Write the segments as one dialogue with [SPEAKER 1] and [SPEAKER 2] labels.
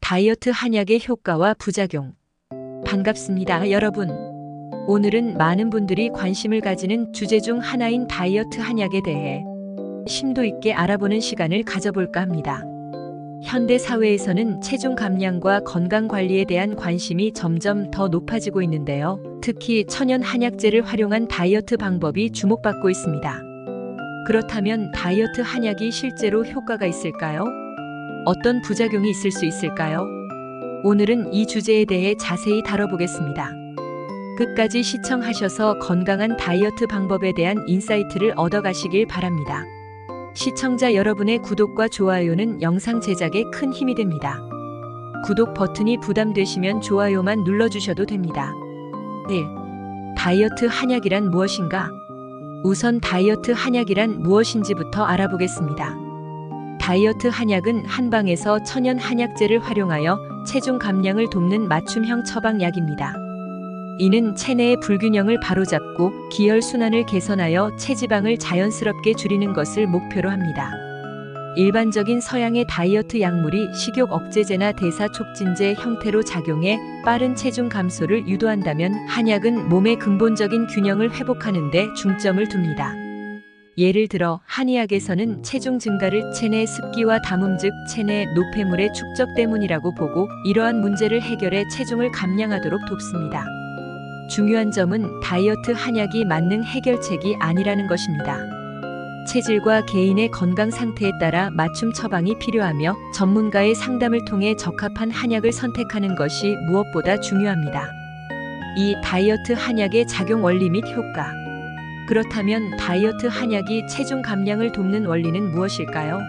[SPEAKER 1] 다이어트 한약의 효과와 부작용. 반갑습니다, 여러분. 오늘은 많은 분들이 관심을 가지는 주제 중 하나인 다이어트 한약에 대해 심도 있게 알아보는 시간을 가져볼까 합니다. 현대 사회에서는 체중 감량과 건강 관리에 대한 관심이 점점 더 높아지고 있는데요. 특히 천연 한약재를 활용한 다이어트 방법이 주목받고 있습니다. 그렇다면 다이어트 한약이 실제로 효과가 있을까요? 어떤 부작용이 있을 수 있을까요? 오늘은 이 주제에 대해 자세히 다뤄보겠습니다. 끝까지 시청하셔서 건강한 다이어트 방법에 대한 인사이트를 얻어가시길 바랍니다. 시청자 여러분의 구독과 좋아요는 영상 제작에 큰 힘이 됩니다. 구독 버튼이 부담되시면 좋아요만 눌러주셔도 됩니다. 1. 다이어트 한약이란 무엇인가? 우선 다이어트 한약이란 무엇인지부터 알아보겠습니다. 다이어트 한약은 한방에서 천연 한약재를 활용하여 체중 감량을 돕는 맞춤형 처방약입니다. 이는 체내의 불균형을 바로잡고 기혈순환을 개선하여 체지방을 자연스럽게 줄이는 것을 목표로 합니다. 일반적인 서양의 다이어트 약물이 식욕 억제제나 대사 촉진제 형태로 작용해 빠른 체중 감소를 유도한다면 한약은 몸의 근본적인 균형을 회복하는 데 중점을 둡니다. 예를 들어 한의학에서는 체중 증가를 체내 습기와 담음 즉 체내 노폐물의 축적 때문이라고 보고 이러한 문제를 해결해 체중을 감량하도록 돕습니다. 중요한 점은 다이어트 한약이 만능 해결책이 아니라는 것입니다. 체질과 개인의 건강 상태에 따라 맞춤 처방이 필요하며 전문가의 상담을 통해 적합한 한약을 선택하는 것이 무엇보다 중요합니다. 이 다이어트 한약의 작용 원리 및 효과. 그렇다면 다이어트 한약이 체중 감량을 돕는 원리는 무엇일까요?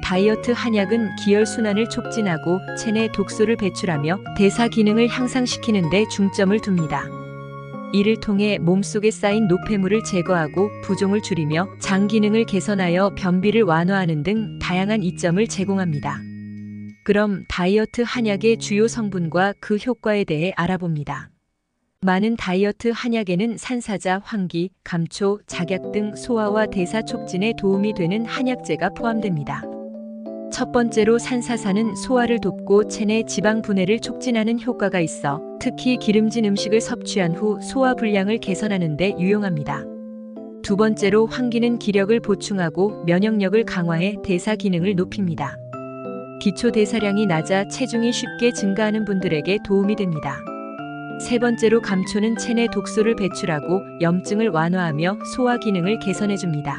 [SPEAKER 1] 다이어트 한약은 기혈순환을 촉진하고 체내 독소를 배출하며 대사 기능을 향상시키는 데 중점을 둡니다. 이를 통해 몸속에 쌓인 노폐물을 제거하고 부종을 줄이며 장 기능을 개선하여 변비를 완화하는 등 다양한 이점을 제공합니다. 그럼 다이어트 한약의 주요 성분과 그 효과에 대해 알아봅니다. 많은 다이어트 한약에는 산사자, 황기, 감초, 작약 등 소화와 대사 촉진에 도움이 되는 한약재가 포함됩니다. 첫 번째로 산사사는 소화를 돕고 체내 지방 분해를 촉진하는 효과가 있어 특히 기름진 음식을 섭취한 후 소화 불량을 개선하는 데 유용합니다. 두 번째로 황기는 기력을 보충하고 면역력을 강화해 대사 기능을 높입니다. 기초 대사량이 낮아 체중이 쉽게 증가하는 분들에게 도움이 됩니다. 세 번째로 감초는 체내 독소를 배출하고 염증을 완화하며 소화 기능을 개선해줍니다.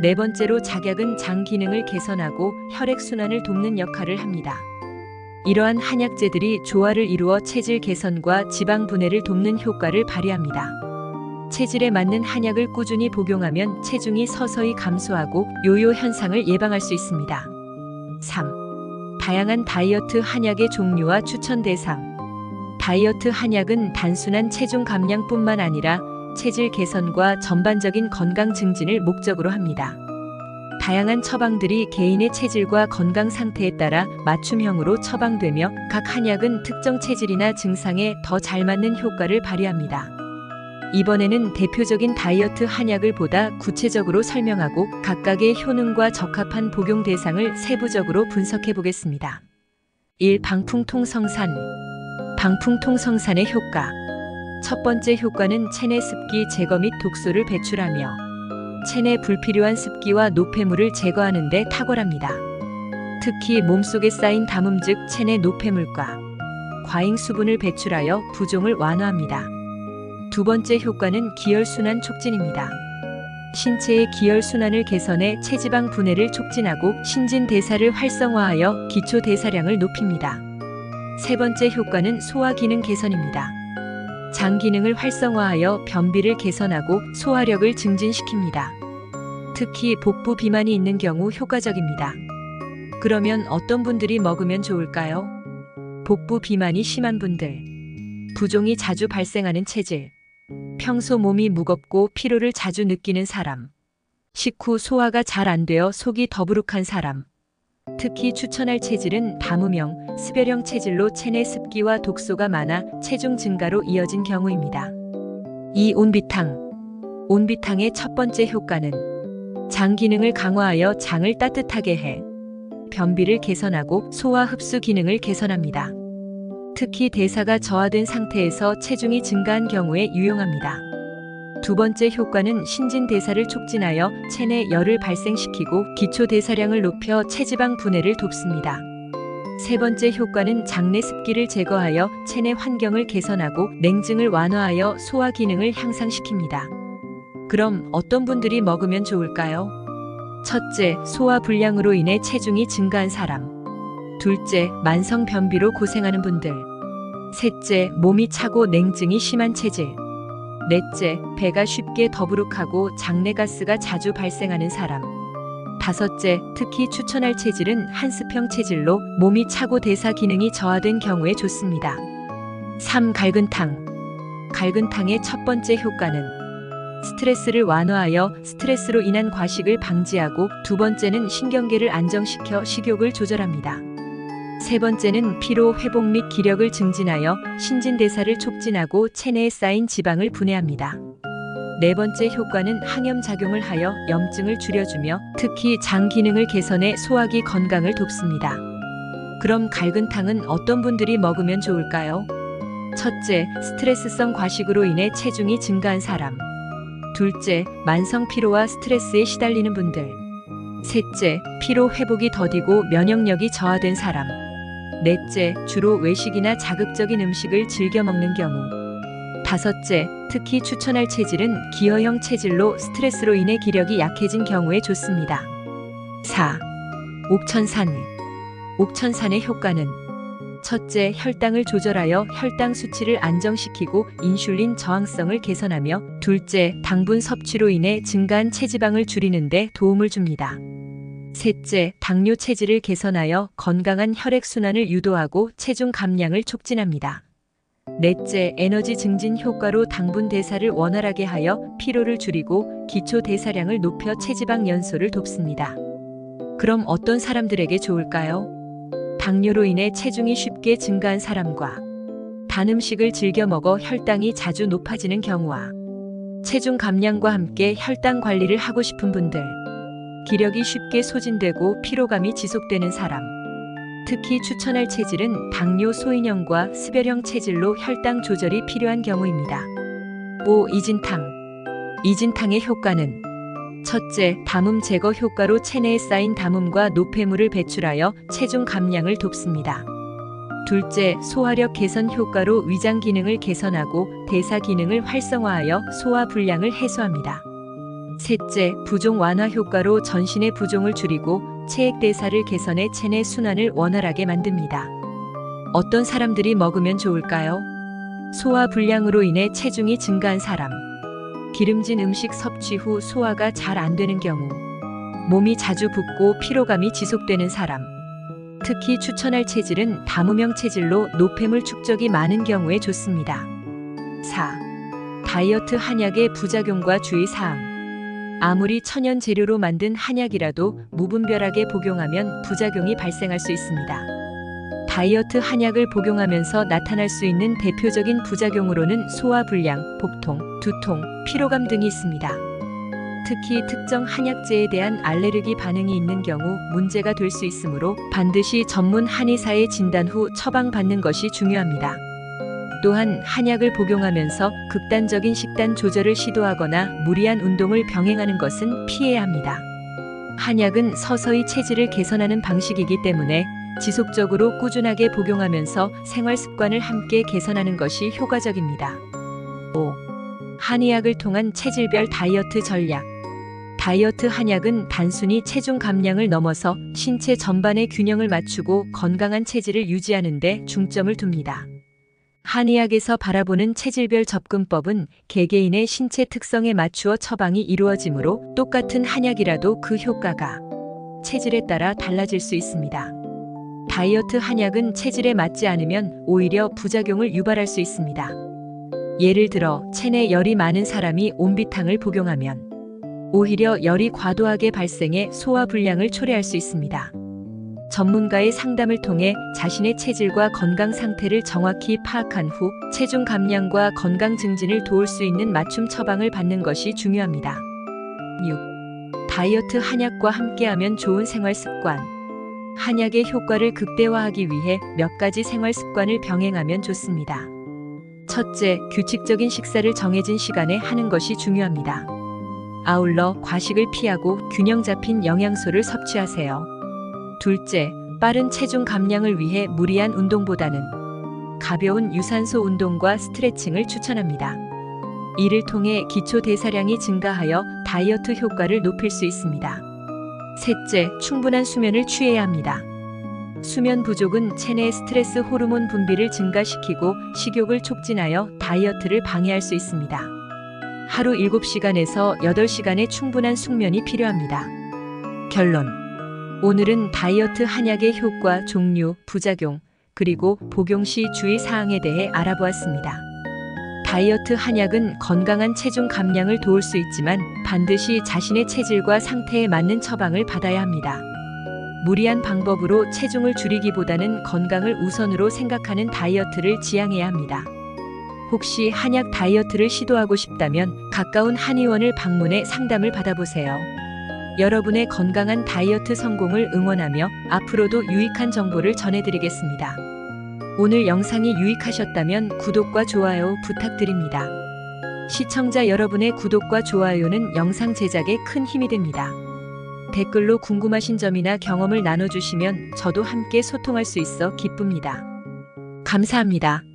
[SPEAKER 1] 네 번째로 작약은 장 기능을 개선하고 혈액순환을 돕는 역할을 합니다. 이러한 한약재들이 조화를 이루어 체질 개선과 지방 분해를 돕는 효과를 발휘합니다. 체질에 맞는 한약을 꾸준히 복용하면 체중이 서서히 감소하고 요요 현상을 예방할 수 있습니다. 3. 다양한 다이어트 한약의 종류와 추천 대상. 다이어트 한약은 단순한 체중 감량뿐만 아니라 체질 개선과 전반적인 건강 증진을 목적으로 합니다. 다양한 처방들이 개인의 체질과 건강 상태에 따라 맞춤형으로 처방되며 각 한약은 특정 체질이나 증상에 더 잘 맞는 효과를 발휘합니다. 이번에는 대표적인 다이어트 한약을 보다 구체적으로 설명하고 각각의 효능과 적합한 복용 대상을 세부적으로 분석해 보겠습니다. 1. 방풍통성산. 방풍통성산의 효과. 첫 번째 효과는 체내 습기 제거 및 독소를 배출하며 체내 불필요한 습기와 노폐물을 제거하는 데 탁월합니다. 특히 몸속에 쌓인 담음 즉 체내 노폐물과 과잉 수분을 배출하여 부종을 완화합니다. 두 번째 효과는 기혈순환 촉진입니다. 신체의 기혈순환을 개선해 체지방 분해를 촉진하고 신진대사를 활성화하여 기초 대사량을 높입니다. 세 번째 효과는 소화 기능 개선입니다. 장 기능을 활성화하여 변비를 개선하고 소화력을 증진시킵니다. 특히 복부 비만이 있는 경우 효과적입니다. 그러면 어떤 분들이 먹으면 좋을까요? 복부 비만이 심한 분들, 부종이 자주 발생하는 체질, 평소 몸이 무겁고 피로를 자주 느끼는 사람, 식후 소화가 잘 안 되어 속이 더부룩한 사람, 특히 추천할 체질은 담음형, 습열형 체질로 체내 습기와 독소가 많아 체중 증가로 이어진 경우입니다. 2. 온비탕. 온비탕의 첫 번째 효과는 장 기능을 강화하여 장을 따뜻하게 해 변비를 개선하고 소화 흡수 기능을 개선합니다. 특히 대사가 저하된 상태에서 체중이 증가한 경우에 유용합니다. 두 번째 효과는 신진대사를 촉진하여 체내 열을 발생시키고 기초대사량을 높여 체지방 분해를 돕습니다. 세 번째 효과는 장내 습기를 제거하여 체내 환경을 개선하고 냉증을 완화하여 소화 기능을 향상시킵니다. 그럼 어떤 분들이 먹으면 좋을까요? 첫째, 소화 불량으로 인해 체중이 증가한 사람. 둘째, 만성 변비로 고생하는 분들. 셋째, 몸이 차고 냉증이 심한 체질. 넷째, 배가 쉽게 더부룩하고 장내가스가 자주 발생하는 사람. 다섯째, 특히 추천할 체질은 한스평 체질로 몸이 차고 대사 기능이 저하된 경우에 좋습니다. 3. 갈근탕. 갈근탕의 첫 번째 효과는 스트레스를 완화하여 스트레스로 인한 과식을 방지하고, 두 번째는 신경계를 안정시켜 식욕을 조절합니다. 세 번째는 피로 회복 및 기력을 증진하여 신진대사를 촉진하고 체내에 쌓인 지방을 분해합니다. 네 번째 효과는 항염작용을 하여 염증을 줄여주며 특히 장 기능을 개선해 소화기 건강을 돕습니다. 그럼 갈근탕은 어떤 분들이 먹으면 좋을까요? 첫째, 스트레스성 과식으로 인해 체중이 증가한 사람. 둘째, 만성 피로와 스트레스에 시달리는 분들. 셋째, 피로 회복이 더디고 면역력이 저하된 사람. 넷째, 주로 외식이나 자극적인 음식을 즐겨 먹는 경우. 다섯째, 특히 추천할 체질은 기어형 체질로 스트레스로 인해 기력이 약해진 경우에 좋습니다. 4. 옥천산. 옥천산의 효과는 첫째, 혈당을 조절하여 혈당 수치를 안정시키고 인슐린 저항성을 개선하며, 둘째, 당분 섭취로 인해 증가한 체지방을 줄이는 데 도움을 줍니다. 셋째, 당뇨 체질을 개선하여 건강한 혈액순환을 유도하고 체중 감량을 촉진합니다. 넷째, 에너지 증진 효과로 당분 대사를 원활하게 하여 피로를 줄이고 기초 대사량을 높여 체지방 연소를 돕습니다. 그럼 어떤 사람들에게 좋을까요? 당뇨로 인해 체중이 쉽게 증가한 사람과 단 음식을 즐겨 먹어 혈당이 자주 높아지는 경우와 체중 감량과 함께 혈당 관리를 하고 싶은 분들, 기력이 쉽게 소진되고 피로감이 지속되는 사람. 특히 추천할 체질은 당뇨 소인형과 습열형 체질로 혈당 조절이 필요한 경우입니다. 5. 이진탕. 이진탕의 효과는 첫째, 담음 제거 효과로 체내에 쌓인 담음과 노폐물을 배출하여 체중 감량을 돕습니다. 둘째, 소화력 개선 효과로 위장 기능을 개선하고 대사 기능을 활성화하여 소화 불량을 해소합니다. 셋째, 부종 완화 효과로 전신의 부종을 줄이고 체액 대사를 개선해 체내 순환을 원활하게 만듭니다. 어떤 사람들이 먹으면 좋을까요? 소화 불량으로 인해 체중이 증가한 사람, 기름진 음식 섭취 후 소화가 잘 안 되는 경우, 몸이 자주 붓고 피로감이 지속되는 사람. 특히 추천할 체질은 담음형 체질로 노폐물 축적이 많은 경우에 좋습니다. 4. 다이어트 한약의 부작용과 주의사항. 아무리 천연 재료로 만든 한약이라도 무분별하게 복용하면 부작용이 발생할 수 있습니다. 다이어트 한약을 복용하면서 나타날 수 있는 대표적인 부작용으로는 소화불량, 복통, 두통, 피로감 등이 있습니다. 특히 특정 한약재에 대한 알레르기 반응이 있는 경우 문제가 될 수 있으므로 반드시 전문 한의사의 진단 후 처방받는 것이 중요합니다. 또한 한약을 복용하면서 극단적인 식단 조절을 시도하거나 무리한 운동을 병행하는 것은 피해야 합니다. 한약은 서서히 체질을 개선하는 방식이기 때문에 지속적으로 꾸준하게 복용하면서 생활 습관을 함께 개선하는 것이 효과적입니다. 5. 한의학을 통한 체질별 다이어트 전략. 다이어트 한약은 단순히 체중 감량을 넘어서 신체 전반의 균형을 맞추고 건강한 체질을 유지하는 데 중점을 둡니다. 한의학에서 바라보는 체질별 접근법은 개개인의 신체 특성에 맞추어 처방이 이루어지므로 똑같은 한약이라도 그 효과가 체질에 따라 달라질 수 있습니다. 다이어트 한약은 체질에 맞지 않으면 오히려 부작용을 유발할 수 있습니다. 예를 들어 체내 열이 많은 사람이 온비탕을 복용하면 오히려 열이 과도하게 발생해 소화불량을 초래할 수 있습니다. 전문가의 상담을 통해 자신의 체질과 건강 상태를 정확히 파악한 후 체중 감량과 건강 증진을 도울 수 있는 맞춤 처방을 받는 것이 중요합니다. 6. 다이어트 한약과 함께하면 좋은 생활 습관. 한약의 효과를 극대화하기 위해 몇 가지 생활 습관을 병행하면 좋습니다. 첫째, 규칙적인 식사를 정해진 시간에 하는 것이 중요합니다. 아울러 과식을 피하고 균형 잡힌 영양소를 섭취하세요. 둘째, 빠른 체중 감량을 위해 무리한 운동보다는 가벼운 유산소 운동과 스트레칭을 추천합니다. 이를 통해 기초 대사량이 증가하여 다이어트 효과를 높일 수 있습니다. 셋째, 충분한 수면을 취해야 합니다. 수면 부족은 체내 스트레스 호르몬 분비를 증가시키고 식욕을 촉진하여 다이어트를 방해할 수 있습니다. 하루 7시간에서 8시간의 충분한 숙면이 필요합니다. 결론. 오늘은 다이어트 한약의 효과, 종류, 부작용, 그리고 복용 시 주의 사항에 대해 알아보았습니다. 다이어트 한약은 건강한 체중 감량을 도울 수 있지만 반드시 자신의 체질과 상태에 맞는 처방을 받아야 합니다. 무리한 방법으로 체중을 줄이기보다는 건강을 우선으로 생각하는 다이어트를 지향해야 합니다. 혹시 한약 다이어트를 시도하고 싶다면 가까운 한의원을 방문해 상담을 받아보세요. 여러분의 건강한 다이어트 성공을 응원하며 앞으로도 유익한 정보를 전해드리겠습니다. 오늘 영상이 유익하셨다면 구독과 좋아요 부탁드립니다. 시청자 여러분의 구독과 좋아요는 영상 제작에 큰 힘이 됩니다. 댓글로 궁금하신 점이나 경험을 나눠주시면 저도 함께 소통할 수 있어 기쁩니다. 감사합니다.